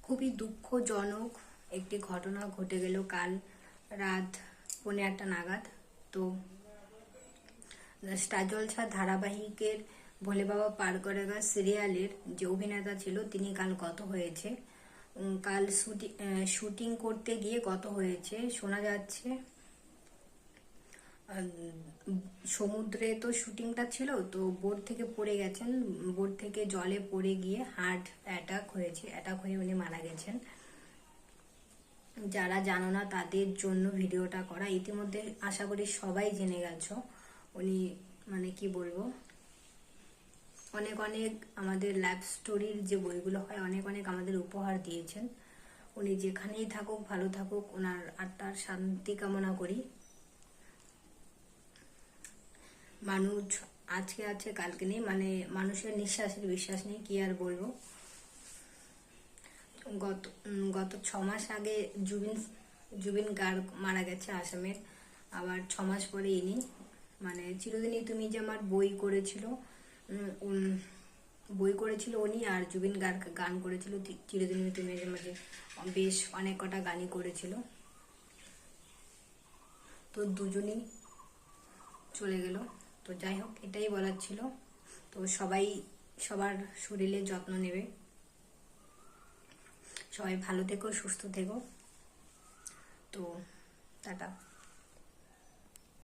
খুবই দুঃখজনক একটি ঘটনা ঘটে গেল কাল রাত 1:15 নাগাদ। তো স্টার জলসা ধারাবাহিকের ভোলে বাবা পার করে গা সিরিয়ালের যে অভিনেতা ছিল তিনি কাল গত হয়েছে। কাল শুটিং করতে গিয়ে গত হয়েছে শোনা যাচ্ছে। সমুদ্রে তো শুটিংটা ছিল, তো বোট থেকে পড়ে গেছেন, বোট থেকে জলে পড়ে গিয়ে হার্ট অ্যাটাক হয়ে উনি মারা গেছেন। যারা জানো না তাদের জন্য ভিডিওটা করা। ইতিমধ্যে আশা করি সবাই জেনে গেছো। উনি মানে কি বলবো, অনেক অনেক আমাদের লাইফ স্টোরির যে বইগুলো হয় অনেক অনেক আমাদের উপহার দিয়েছেন। উনি যেখানেই থাকুক ভালো থাকুক, ওনার আত্মার শান্তি কামনা করি। মানুষ আজকে আছে কালকে নেই, মানে মানুষের নিঃশ্বাসের বিশ্বাস নেই, কি আর বলবো। গত 6 মাস আগে জুবিন গার্গ মারা গেছে আসামের। আবার 6 মাস পরে ইনি, মানে চিরদিনই তুমি যে আমার বই করেছিল উনি, আর জুবিন গার্গ গান করেছিল চিরদিনই তুমি যে মাঝে, বেশ অনেক কটা গানই করেছিল। তো দুজনই চলে গেল। তো যাই হোক, এটাই বলার ছিল। তো সবাই সবার শরীরের যত্ন নেবে, সবাই ভালো থেকো, সুস্থ থেকো। তো টাটা।